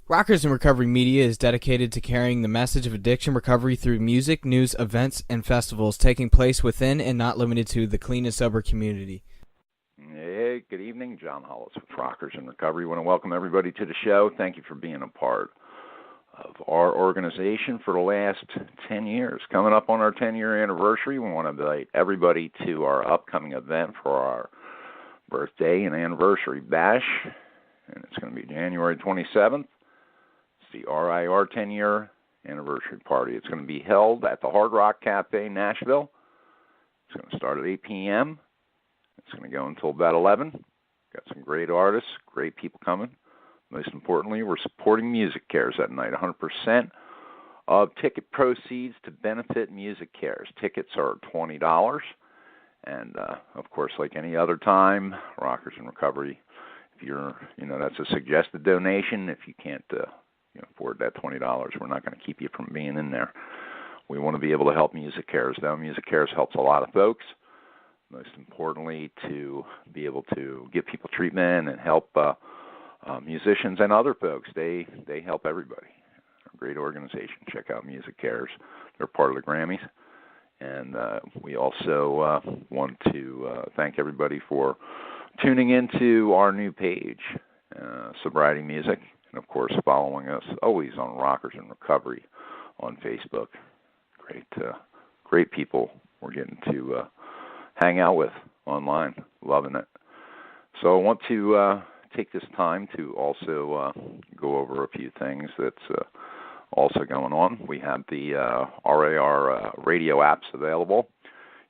Rockers in Recovery Media is dedicated to carrying the message of addiction recovery through music, news, events, and festivals taking place within and not limited to the clean and sober community. Hey, good evening. John Hollis with Rockers in Recovery. I want to welcome everybody to the show. Thank you for being a part of our organization for the last 10 years. Coming up on our 10-year anniversary, we want to invite everybody to our upcoming event for our birthday and anniversary bash, and it's going to be January 27th. It's the RIR 10-year anniversary party. It's going to be held at the Hard Rock Cafe, Nashville. It's going to start at 8 p.m. It's going to go until about 11. Got some great artists, great people coming. Most importantly, we're supporting Music Cares that night. 100% of ticket proceeds to benefit Music Cares. Tickets are $20. And, of course, like any other time, Rockers in Recovery, if you're, that's a suggested donation. If you can't afford that $20, we're not going to keep you from being in there. We want to be able to help Music Cares, though. Music Cares helps a lot of folks. Most importantly, to be able to give people treatment and help musicians and other folks. They help everybody. They're a great organization. Check out Music Cares. They're part of the Grammys. And we also want to thank everybody for tuning into our new page, Sobriety Music, and, of course, following us always on Rockers in Recovery on Facebook. Great people we're getting to hang out with online. Loving it. So I want to take this time to also go over a few things that's also going on. We have the RAR radio apps available.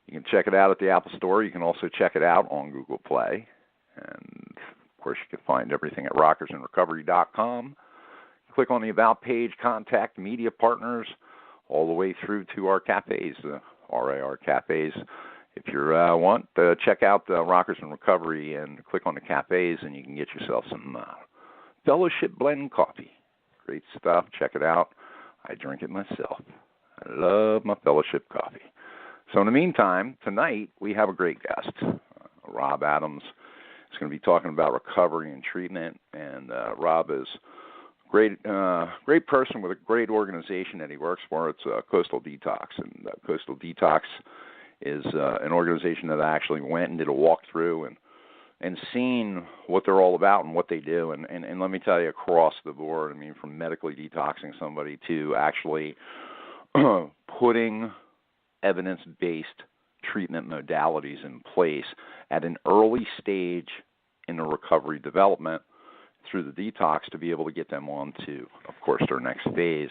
You can check it out at the Apple Store. You can also check it out on Google Play. And, of course, you can find everything at rockersinrecovery.com. Click on the About page, contact media partners, all the way through to our cafes, the RAR cafes. If you want to check out the Rockers in Recovery and click on the cafes, and you can get yourself some Fellowship Blend coffee. Great stuff. Check it out. I drink it myself. I love my Fellowship coffee. So in the meantime, tonight we have a great guest. Rob Adams is going to be talking about recovery and treatment. And Rob is a great person with a great organization that he works for. It's Coastal Detox. And Coastal Detox is an organization that I actually went and did a walkthrough and seen what they're all about and what they do. And let me tell you, across the board, I mean, from medically detoxing somebody to actually putting evidence-based treatment modalities in place at an early stage in the recovery development through the detox to be able to get them on to, of course, their next phase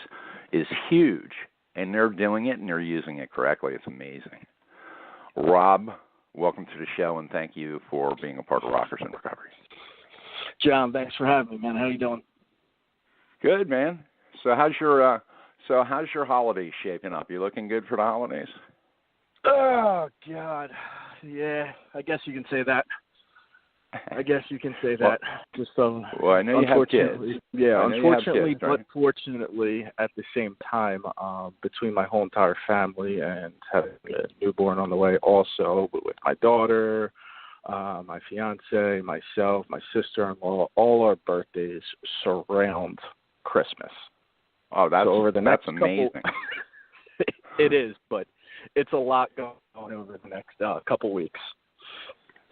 is huge. And they're doing it and they're using it correctly. It's amazing. Rob, welcome to the show, and thank you for being a part of Rockers in Recovery. John, thanks for having me, man. How you doing? Good, man. So how's your holidays shaping up? You looking good for the holidays? Oh God, yeah. I guess you can say that. Just well, I know you have kids. Yeah, unfortunately, kids, right? But fortunately, at the same time, between my whole entire family and having a newborn on the way, also with my daughter, my fiance, myself, my sister-in-law, all our birthdays surround Christmas. Oh, that's amazing. It is, but it's a lot going on over the next couple weeks.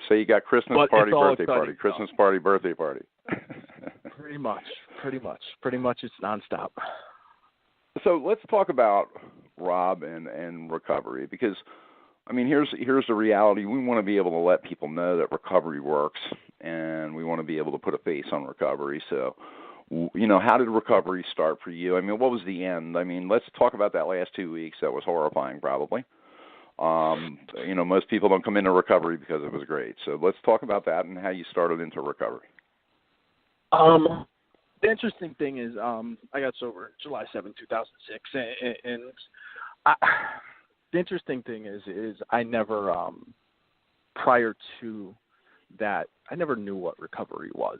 So you got Christmas party, birthday party, Christmas party, birthday party. Pretty much. It's nonstop. So let's talk about Rob and recovery, because, I mean, here's the reality. We want to be able to let people know that recovery works, and we want to be able to put a face on recovery. So, how did recovery start for you? I mean, what was the end? I mean, let's talk about that last 2 weeks. That was horrifying, probably. Most people don't come into recovery because it was great. So let's talk about that and how you started into recovery. The interesting thing is, I got sober July 7, 2006, and the interesting thing is I never, prior to that, I never knew what recovery was.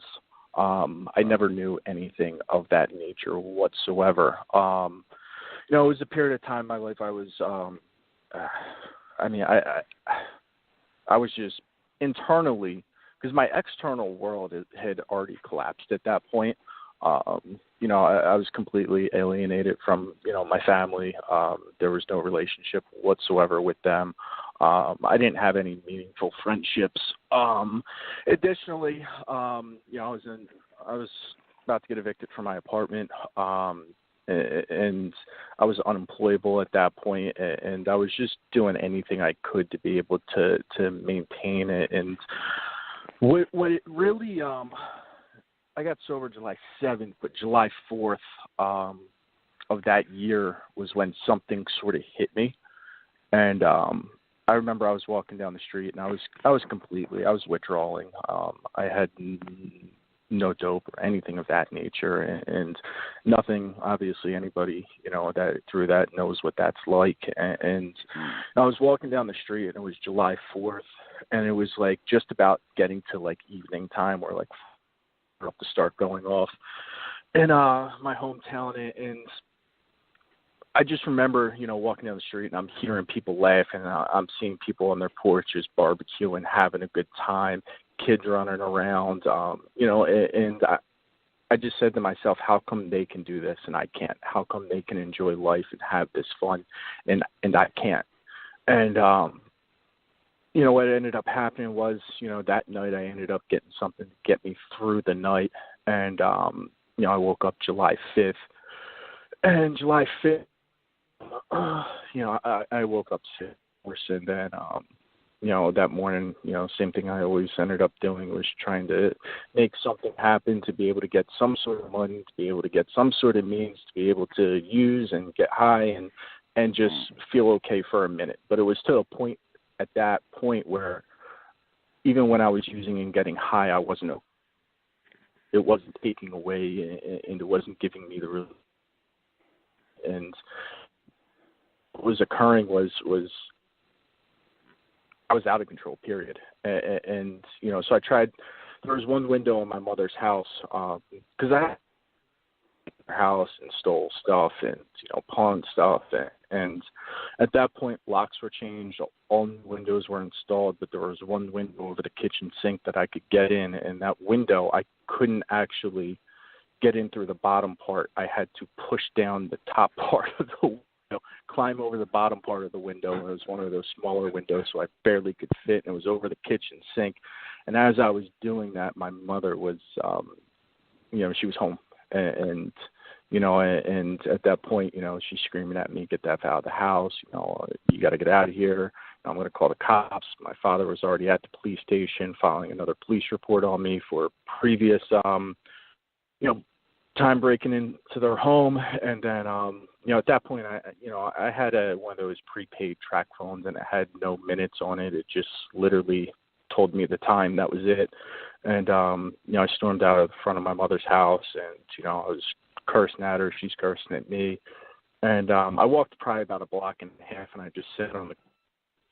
I never knew anything of that nature whatsoever. It was a period of time in my life I was, I was just internally, because my external world had already collapsed at that point. I was completely alienated from, my family. There was no relationship whatsoever with them. I didn't have any meaningful friendships. Additionally, I was about to get evicted from my apartment, and I was unemployable at that point, and I was just doing anything I could to be able to maintain it. And what it really, I got sober July 7th, but July 4th of that year was when something sort of hit me. And I remember I was walking down the street, and I was withdrawing. I had no dope or anything of that nature, and nothing. Obviously, anybody that through that knows what that's like. And I was walking down the street, and it was July 4th, and it was like just about getting to like evening time, where like up to start going off in my hometown, and I just remember, walking down the street, and I'm hearing people laughing, and I'm seeing people on their porches barbecuing, having a good time, kids running around, and I just said to myself, how come they can do this and I can't? How come they can enjoy life and have this fun and I can't? And, what ended up happening was, that night I ended up getting something to get me through the night. And, I woke up July 5th. And July 5th, I woke up sick, and then, that morning, same thing I always ended up doing was trying to make something happen to be able to get some sort of money, to be able to get some sort of means, to be able to use and get high and just feel okay for a minute. But it was to a point at that point where even when I was using and getting high, I wasn't okay. It wasn't taking away, and it wasn't giving me the relief. And what was occurring was I was out of control, period. And so I tried. There was one window in my mother's house because I had her house and stole stuff and pawned stuff, and at that point locks were changed, all new windows were installed, but there was one window over the kitchen sink that I could get in, and that window I couldn't actually get in through the bottom part. I had to push down the top part of the window, climb over the bottom part of the window. It was one of those smaller windows, so I barely could fit, and it was over the kitchen sink. And as I was doing that, my mother was, she was home, and at that point, she's screaming at me, "Get that out of the house! You got to get out of here! I'm going to call the cops." My father was already at the police station filing another police report on me for previous, time breaking into their home. And then, at that point, I had one of those prepaid track phones, and it had no minutes on it. It just literally told me the time. That was it. And, I stormed out of the front of my mother's house, and, I was cursing at her. She's cursing at me. And I walked probably about a block and a half, and I just sat on the,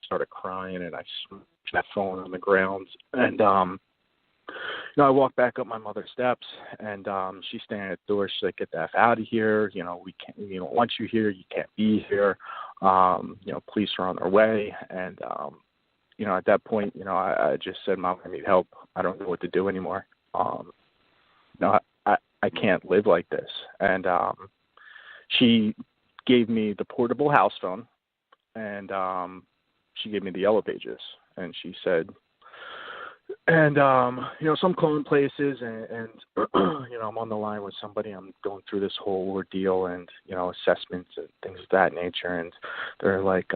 started crying, and I smashed that phone on the ground. And, I walked back up my mother's steps, and she's standing at the door. She's like, "Get the F out of here. We can't. We don't want you here. You can't be here. Police are on their way." And at that point, I just said, "Mom, I need help. I don't know what to do anymore. I can't live like this." And she gave me the portable house phone, and she gave me the Yellow Pages, and she said, and so I'm calling places, and I'm on the line with somebody. I'm going through this whole ordeal, and assessments and things of that nature, and they're like,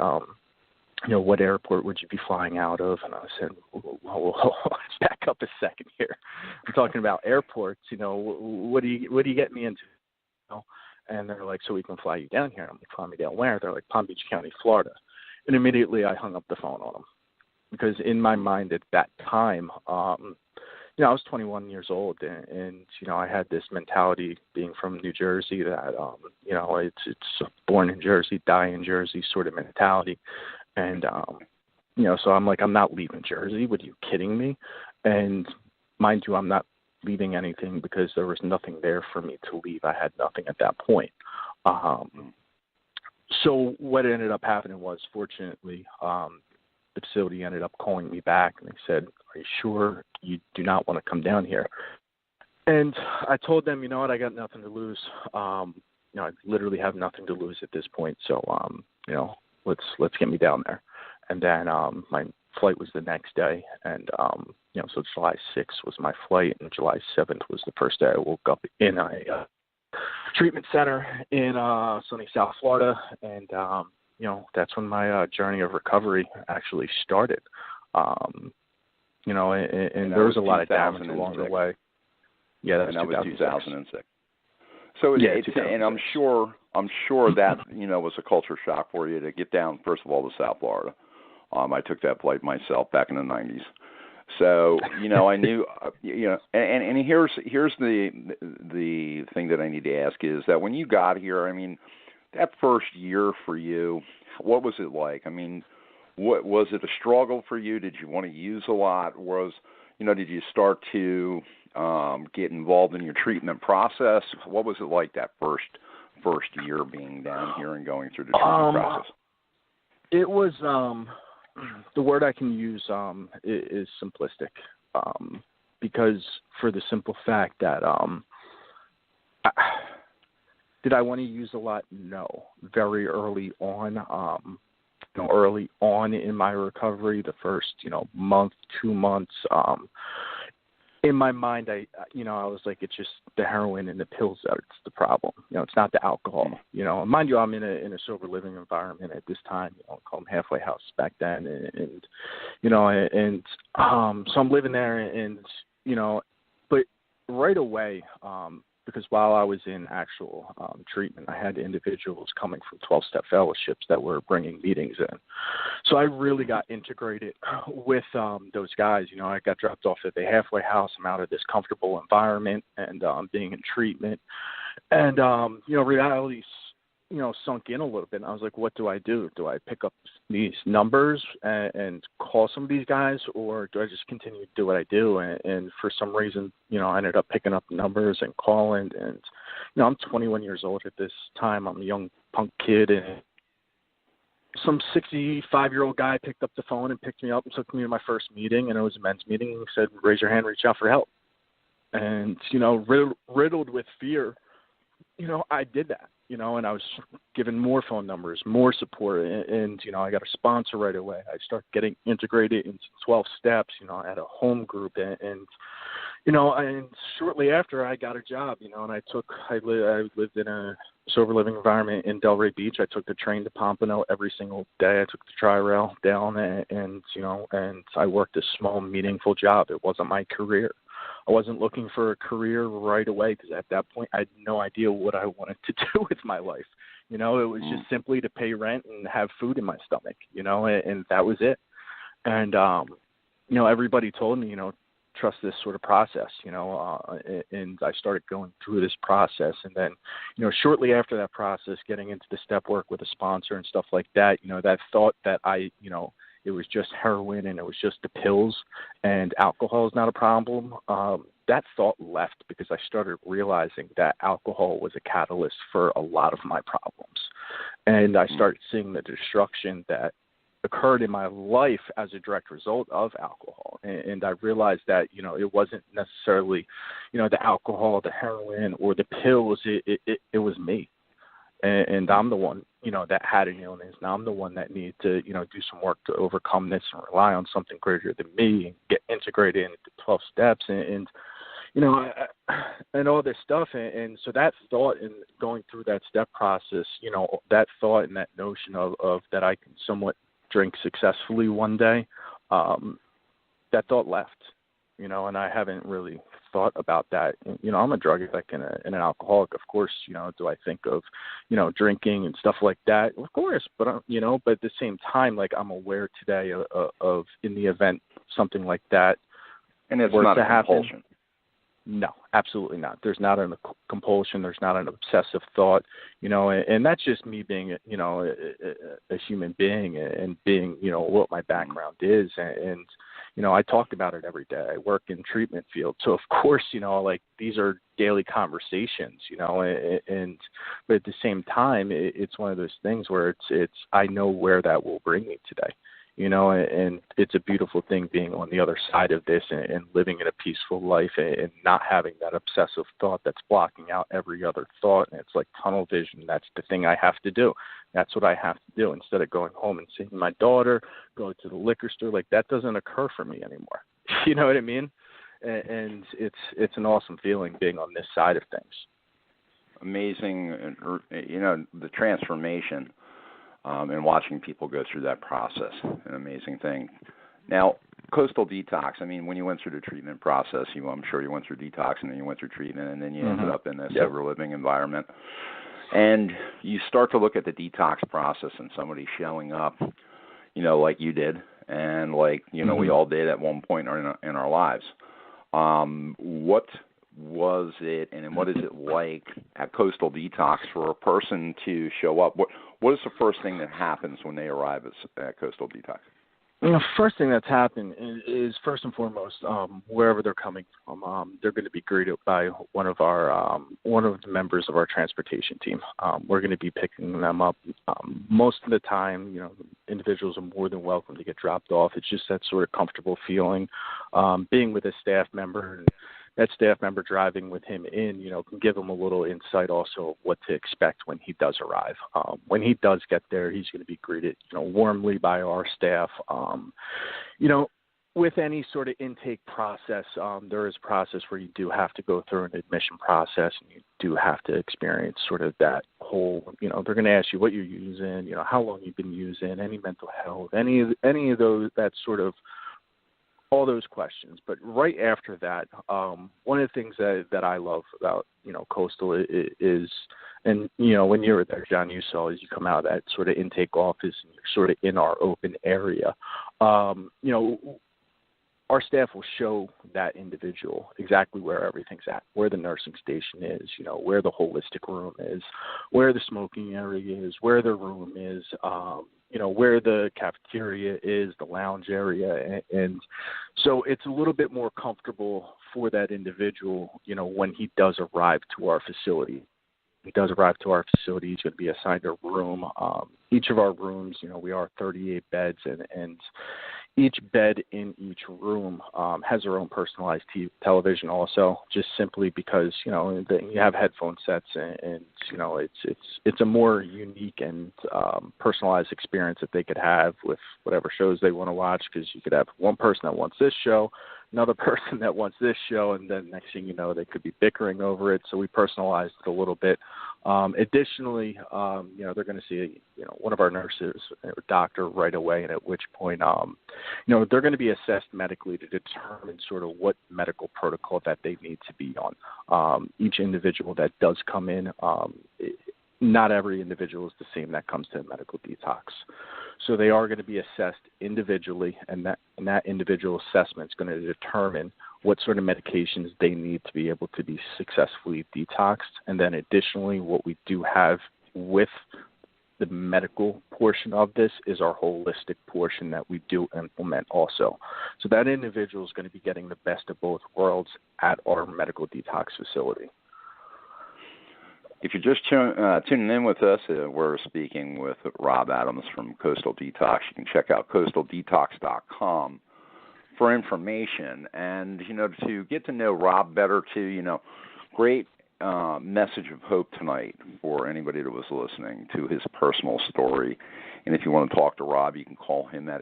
what airport would you be flying out of? And I said, whoa, let's back up a second here. I'm talking about airports. What do you get me into? And they're like, "So we can fly you down here." I'm like, "Fly me down where?" They're like, "Palm Beach County, Florida." And immediately I hung up the phone on them, because in my mind at that time, I was 21 years old, and I had this mentality, being from New Jersey, that it's born in Jersey, die in Jersey sort of mentality. And so I'm like, I'm not leaving Jersey. What, are you kidding me? And mind you, I'm not leaving anything, because there was nothing there for me to leave. I had nothing at that point. So what ended up happening was, fortunately, the facility ended up calling me back, and they said, "Are you sure you do not want to come down here?" And I told them, you know what, I got nothing to lose. I literally have nothing to lose at this point. So, let's get me down there. And then my flight was the next day, and so July 6th was my flight, and July 7th was the first day I woke up in a treatment center in sunny South Florida, and that's when my journey of recovery actually started. And there was a lot of damage along the way. Yeah, that was 2006. So and I'm sure that was a culture shock for you to get down first of all to South Florida. I took that flight myself back in the 90s. So, I knew, and here's the thing that I need to ask is that when you got here, I mean, that first year for you, what was it like? I mean, what was it a struggle for you? Did you want to use a lot? Did you start to get involved in your treatment process? What was it like that first year being down here and going through the treatment process? It was the word I can use is simplistic, because for the simple fact that did I want to use a lot? No. Very early on, early on in my recovery, the first month, 2 months, in my mind, I was like, it's just the heroin and the pills that's the problem. It's not the alcohol. Mind you, I'm in a sober living environment at this time. Call them halfway house back then, and so I'm living there, and but right away, because while I was in actual treatment, I had individuals coming from 12-step fellowships that were bringing meetings in. So I really got integrated with those guys. I got dropped off at the halfway house. I'm out of this comfortable environment and being in treatment. And, reality, sunk in a little bit. And I was like, what do I do? Do I pick up these numbers and call some of these guys, or do I just continue to do what I do? And for some reason, I ended up picking up numbers and calling. And, I'm 21 years old at this time. I'm a young punk kid, and some 65-year-old guy picked up the phone and picked me up and took me to my first meeting, and it was a men's meeting, and he said, raise your hand, reach out for help. And, riddled with fear, I did that, and I was given more phone numbers, more support, and I got a sponsor right away. I started getting integrated into 12 steps, at a home group, and shortly after I got a job, and I lived in a sober living environment in Delray Beach. I took the train to Pompano every single day. I took the Tri-Rail down, and I worked a small, meaningful job. It wasn't my career. I wasn't looking for a career right away, because at that point I had no idea what I wanted to do with my life. It was just simply to pay rent and have food in my stomach, and that was it. And, everybody told me, trust this sort of process, and I started going through this process. And then, shortly after that process, getting into the step work with a sponsor and stuff like that, that thought that it was just heroin and it was just the pills and alcohol is not a problem, that thought left, because I started realizing that alcohol was a catalyst for a lot of my problems. And I started seeing the destruction that occurred in my life as a direct result of alcohol. And I realized that, it wasn't necessarily, the alcohol, the heroin, or the pills. It was me. And I'm the one, that had an illness. And I'm the one that needed to, do some work to overcome this and rely on something greater than me and get integrated into 12 steps and all this stuff. And so that thought and going through that step process, that thought and that notion of that I can somewhat drink successfully one day, that thought left, and I haven't really thought about that. I'm a drug addict and an alcoholic. Of course, do I think of, drinking and stuff like that? Of course, but, but at the same time, like, I'm aware today of in the event something like that and it's not a compulsion. No, absolutely not. There's not a compulsion. There's not an obsessive thought, and that's just me being, a human being and being, what my background is. And I talk about it every day. I work in treatment field. So of course, like, these are daily conversations, but at the same time, it's one of those things where it's, I know where that will bring me today. and it's a beautiful thing being on the other side of this and living in a peaceful life and not having that obsessive thought that's blocking out every other thought. And it's like tunnel vision. That's the thing I have to do. That's what I have to do instead of going home and seeing my daughter, go to the liquor store. Like, that doesn't occur for me anymore. You know what I mean? And it's an awesome feeling being on this side of things. Amazing, the transformation. And watching people go through that process, an amazing thing. Now, Coastal Detox, I mean, when you went through the treatment process, I'm sure you went through detox and then you went through treatment and then you ended up in a sober living environment. And you start to look at the detox process and somebody showing up, like you did and like, we all did at one point in our lives. What was it, and what is it like at Coastal Detox for a person to show up? What is the first thing that happens when they arrive at Coastal Detox? The first thing that's happened is first and foremost, wherever they're coming from, they're going to be greeted by one of the members of our transportation team. We're going to be picking them up. Most of the time, individuals are more than welcome to get dropped off. It's just that sort of comfortable feeling, being with a staff member and that staff member driving with him in, can give him a little insight also of what to expect when he does arrive. When he does get there, he's going to be greeted, warmly by our staff. With any sort of intake process, there is a process where you do have to go through an admission process, and you do have to experience sort of that whole, they're going to ask you what you're using, how long you've been using, any mental health, any of those, that sort of, all those questions. But right after that, one of the things that I love about, Coastal is, and, when you were there, John, you saw as you come out of that sort of intake office and you're sort of in our open area, our staff will show that individual exactly where everything's at, where the nursing station is, where the holistic room is, where the smoking area is, where the room is, where the cafeteria is, the lounge area. And so it's a little bit more comfortable for that individual, when he does arrive to our facility. He does arrive to our facility, he's going to be assigned a room. Each of our rooms, we are 38 beds, and each bed in each room has their own personalized television also, just simply because, you have headphone sets and it's a more unique and personalized experience that they could have with whatever shows they want to watch, because you could have one person that wants this show, another person that wants this show, and then next thing you know, they could be bickering over it. So we personalized it a little bit. Additionally, they're going to see, one of our nurses or doctor right away, and at which point, they're going to be assessed medically to determine sort of what medical protocol that they need to be on. Each individual that does come in, not every individual is the same that comes to a medical detox. So they are going to be assessed individually, and that individual assessment is going to determine what sort of medications they need to be able to be successfully detoxed. And then additionally, what we do have with the medical portion of this is our holistic portion that we do implement also. So that individual is going to be getting the best of both worlds at our medical detox facility. If you're just tuning in with us, we're speaking with Rob Adams from Coastal Detox. You can check out coastaldetox.com for information and, to get to know Rob better too, great message of hope tonight for anybody that was listening to his personal story. And if you want to talk to Rob, you can call him at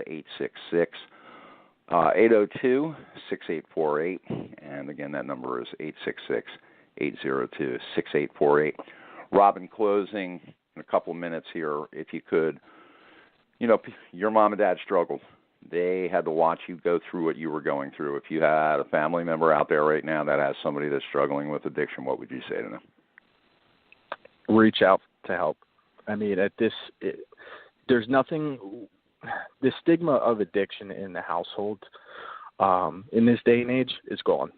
866-802-6848. And again, that number is 866-802-6848. Rob, in closing, in a couple of minutes here, if you could, your mom and dad struggled. They had to watch you go through what you were going through. If you had a family member out there right now that has somebody that's struggling with addiction, what would you say to them? Reach out to help. I mean, there's nothing, the stigma of addiction in the household in this day and age is gone.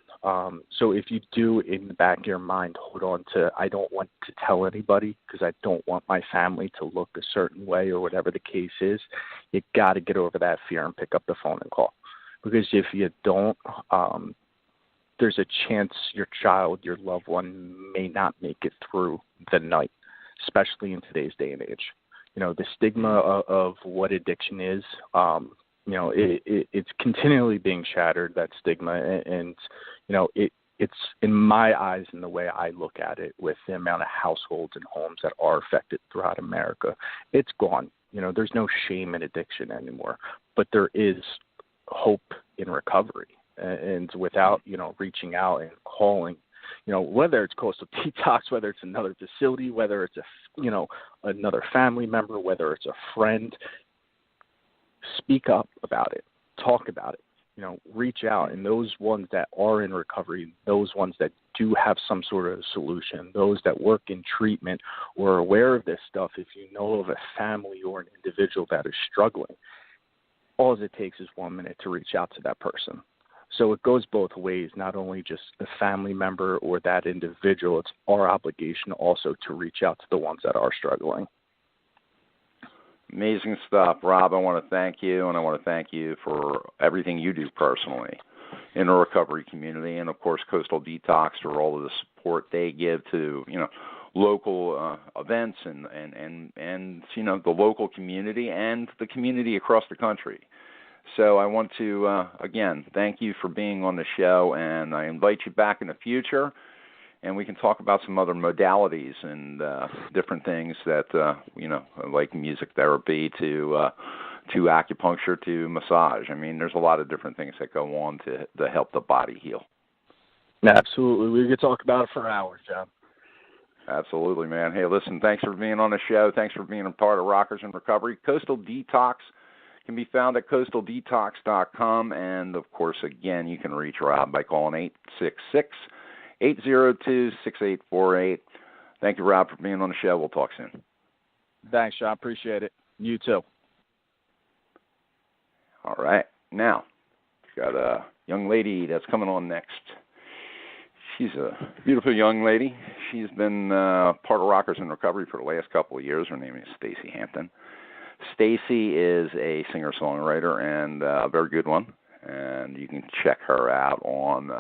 So if you do, in the back of your mind, hold on to, I don't want to tell anybody because I don't want my family to look a certain way or whatever the case is, you got to get over that fear and pick up the phone and call. Because if you don't, there's a chance your child, your loved one may not make it through the night, especially in today's day and age. The stigma of what addiction is, it's continually being shattered, that stigma, and it's in my eyes and the way I look at it, with the amount of households and homes that are affected throughout America, it's gone. There's no shame in addiction anymore, but there is hope in recovery. And without, reaching out and calling, whether it's Coastal Detox, whether it's another facility, whether it's another family member, whether it's a friend, speak up about it, talk about it, reach out. And those ones that are in recovery, those ones that do have some sort of solution, those that work in treatment or are aware of this stuff, if you know of a family or an individual that is struggling, all it takes is 1 minute to reach out to that person. So it goes both ways, not only just the family member or that individual. It's our obligation also to reach out to the ones that are struggling. Amazing stuff, Rob. I want to thank you, and I want to thank you for everything you do personally in the recovery community, and of course Coastal Detox for all of the support they give to local events and the local community and the community across the country. So I want to again thank you for being on the show, and I invite you back in the future, and we can talk about some other modalities and different things that like music therapy to acupuncture to massage. I mean, there's a lot of different things that go on to help the body heal. Absolutely. We could talk about it for hours, John. Absolutely, man. Hey, listen, thanks for being on the show. Thanks for being a part of Rockers in Recovery. Coastal Detox can be found at coastaldetox.com. And, of course, again, you can reach Rob by calling 866-802-6848. Thank you, Rob, for being on the show. We'll talk soon. Thanks, John. Appreciate it. You too. All right. Now, we've got a young lady that's coming on next. She's a beautiful young lady. She's been part of Rockers in Recovery for the last couple of years. Her name is Stacy Hampton. Stacy is a singer-songwriter and a very good one. And you can check her out on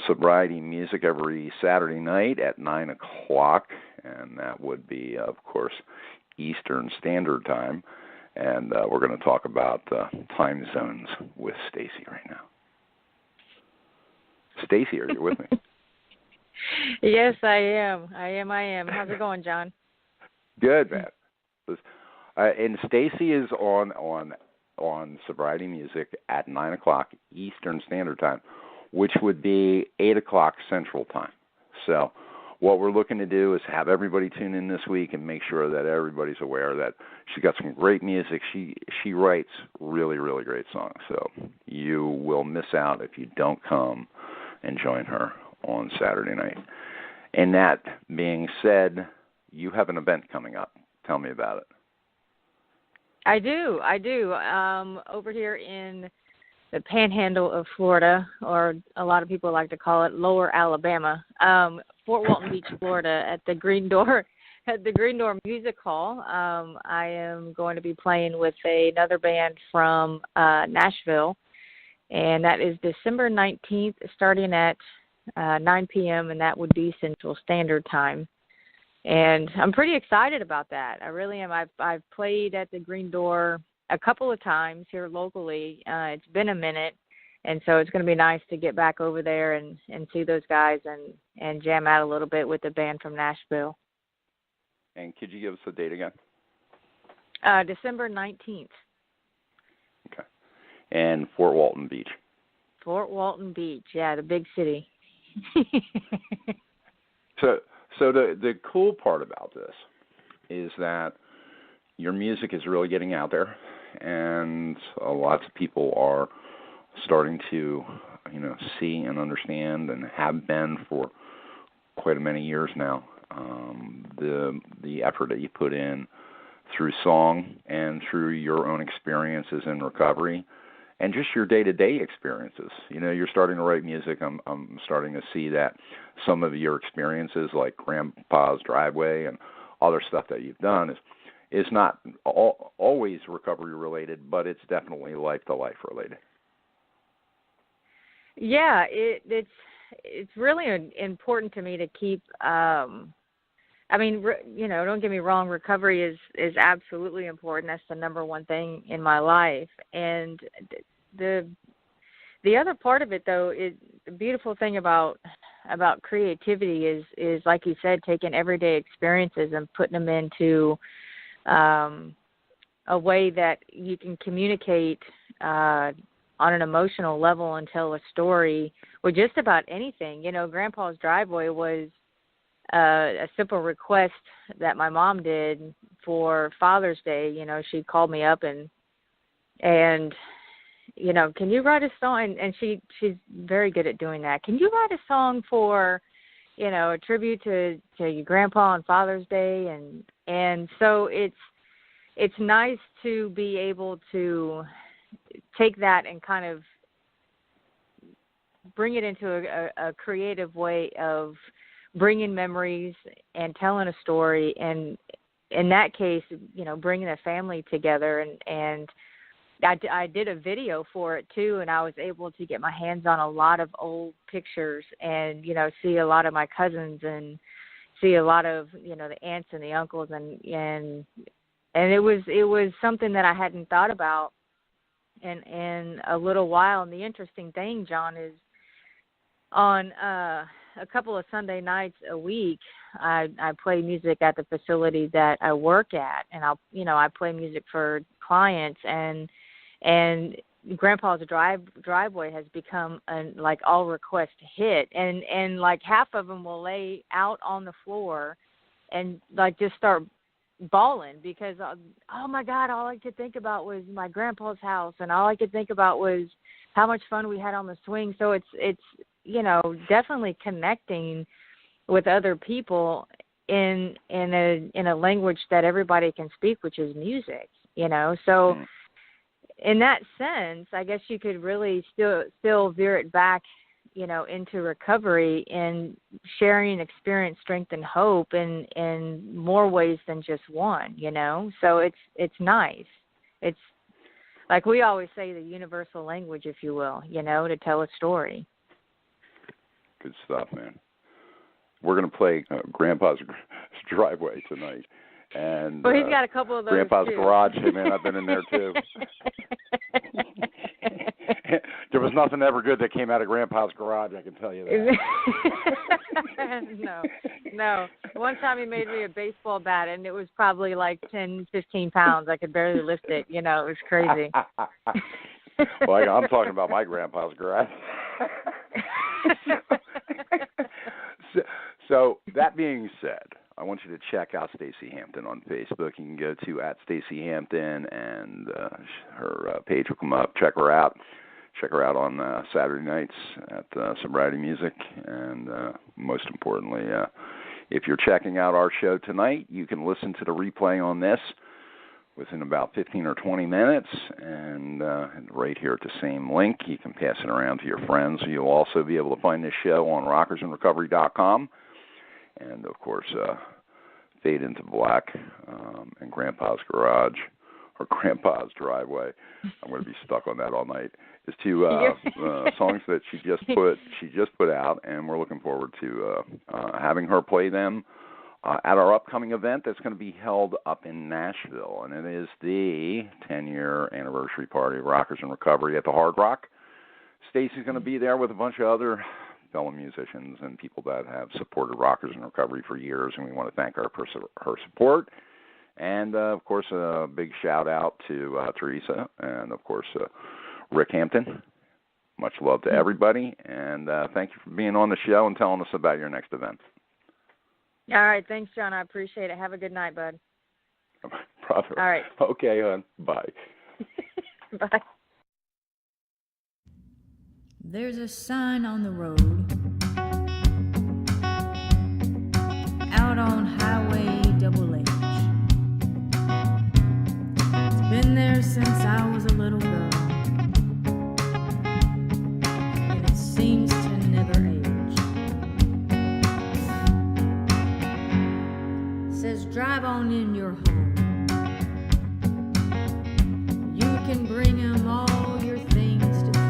Sobriety Music every Saturday night at 9 o'clock. And that would be, of course, Eastern Standard Time. And we're going to talk about time zones with Stacy right now. Stacy, are you with me? Yes, I am. I am. How's it going, John? Good, man. And Stacy is on Sobriety Music at 9 o'clock Eastern Standard Time, which would be 8 o'clock Central Time. So what we're looking to do is have everybody tune in this week and make sure that everybody's aware that she's got some great music. She writes really, really great songs. So you will miss out if you don't come and join her on Saturday night. And that being said, you have an event coming up. Tell me about it. I do. Over here in the panhandle of Florida, or a lot of people like to call it Lower Alabama, Fort Walton Beach, Florida, at the Green Door Music Hall. I am going to be playing with another band from Nashville, and that is December 19th, starting at 9 p.m., and that would be Central Standard Time. And I'm pretty excited about that. I really am. I've played at the Green Door a couple of times here locally. It's been a minute, and so it's going to be nice to get back over there and see those guys and jam out a little bit with the band from Nashville. And could you give us the date again? December 19th. Okay. And Fort Walton Beach. Fort Walton Beach, yeah, the big city. So the cool part about this is that your music is really getting out there, and lots of people are starting to, see and understand, and have been for quite a many years now, the effort that you put in through song and through your own experiences in recovery, and just your day-to-day experiences. You're starting to write music. I'm starting to see that some of your experiences, like Grandpa's Driveway and other stuff that you've done, is not always recovery-related, but it's definitely life-to-life related. Yeah, it's really important to me to keep I mean, don't get me wrong. Recovery is absolutely important. That's the number one thing in my life. And the other part of it, though, is the beautiful thing about creativity is like you said, taking everyday experiences and putting them into a way that you can communicate on an emotional level and tell a story with just about anything. Grandpa's Driveway was a simple request that my mom did for Father's Day. She called me up and can you write a song? And she's very good at doing that. Can you write a song for, a tribute to your grandpa on Father's Day? And so it's nice to be able to take that and kind of bring it into a creative way of bringing memories and telling a story, and in that case, bringing a family together. And I did a video for it too, and I was able to get my hands on a lot of old pictures and see a lot of my cousins and see a lot of the aunts and the uncles, and it was something that I hadn't thought about in a little while. And the interesting thing, John, is on a couple of Sunday nights a week, I play music at the facility that I work at, and I play music for clients, and Grandpa's Driveway has become an all request hit, and like half of them will lay out on the floor and just start bawling because, oh my God, all I could think about was my grandpa's house, and all I could think about was how much fun we had on the swing. So it's definitely connecting with other people in a language that everybody can speak, which is music. So in that sense, I guess you could really still veer it back, into recovery and sharing experience, strength, and hope in more ways than just one. So it's nice. It's like we always say, the universal language, if you will, to tell a story. Good stuff, man. We're going to play Grandpa's Driveway tonight. And well, he's got a couple of those Grandpa's too. Garage. Hey, man, I've been in there too. There was nothing ever good that came out of Grandpa's Garage, I can tell you that. No. One time he made me a baseball bat, and it was probably like 10, 15 pounds. I could barely lift it. It was crazy. Well, I'm talking about my Grandpa's Garage. So that being said, I want you to check out Stacey Hampton on Facebook. You can go to @StaceyHampton, and her page will come up. Check her out. Check her out on Saturday nights at Sobriety Music. And most importantly, if you're checking out our show tonight, you can listen to the replay on this within about 15 or 20 minutes. And right here at the same link, you can pass it around to your friends. You'll also be able to find this show on rockersandrecovery.com. And, of course, Fade into Black and Grandpa's Garage, or Grandpa's Driveway. I'm going to be stuck on that all night. Is two songs that she just put out, and we're looking forward to having her play them at our upcoming event that's going to be held up in Nashville, and it is the 10-year anniversary party of Rockers in Recovery at the Hard Rock. Stacey's going to be there with a bunch of other fellow musicians and people that have supported Rockers in Recovery for years, and we want to thank her for her support. And, of course, a big shout-out to Teresa and, of course, Rick Hampton. Much love to everybody, and thank you for being on the show and telling us about your next event. All right. Thanks, John. I appreciate it. Have a good night, bud. Brother. All right. Okay, hon. Bye. Bye. There's a sign on the road out on Highway Double H. It's been there since I was a little girl, and it seems to never age. It says, drive on in your home. You can bring 'em all your things to fix.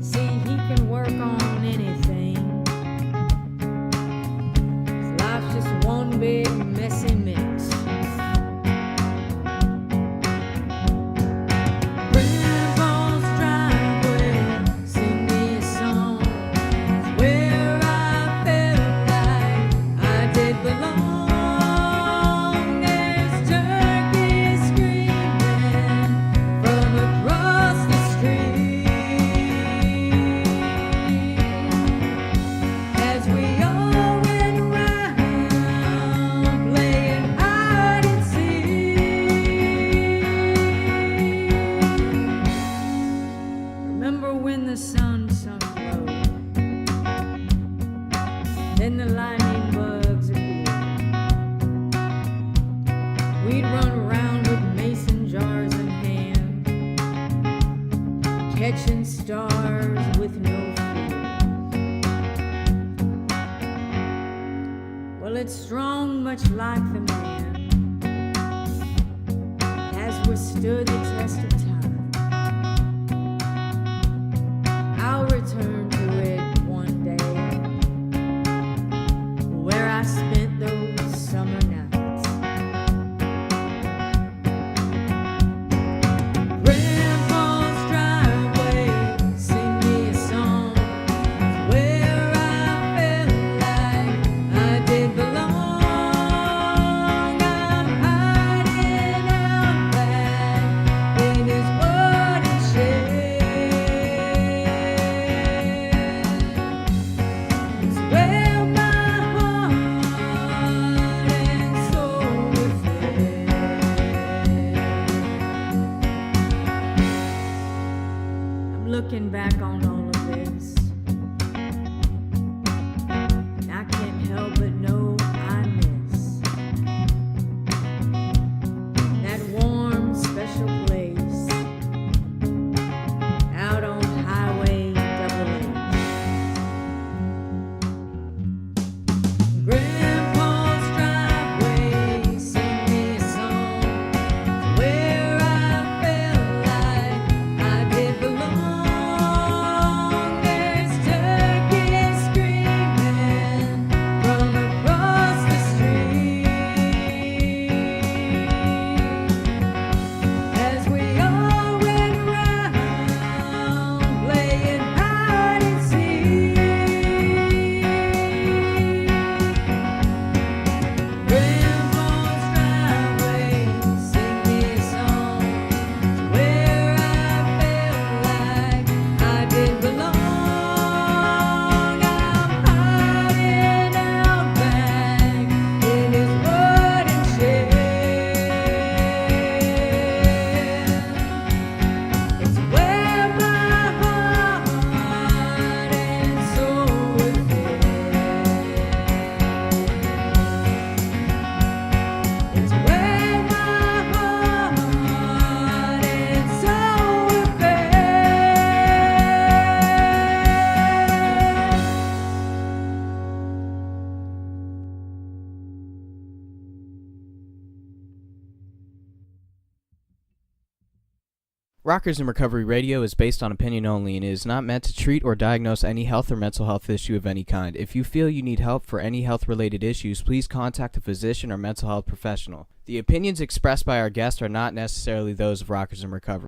See, he can work on anything. Well, it's strong, much like the man, has withstood the test of time. I'll return to it one day, where I spent those summer nights. Grandpa's driveway, sing me a song, where I felt like I did belong. I'm hiding out back in his wooden shed. It's where my heart and soul were fed. I'm looking back on all of this, and I can't help but know I miss that warm, special place out on Highway Double H. Grandpa's driveway, sing me a song, where I felt like I did belong. There's turkeys screaming from across the street as we all went round playing hide and seek. Grandpa's driveway, sing me a song, where I felt like I did belong. I'm hiding out back in his wooden shed. It's where my heart and soul were fed. It's where my heart and soul were fed. Rockers in Recovery Radio is based on opinion only and is not meant to treat or diagnose any health or mental health issue of any kind. If you feel you need help for any health-related issues, please contact a physician or mental health professional. The opinions expressed by our guests are not necessarily those of Rockers in Recovery.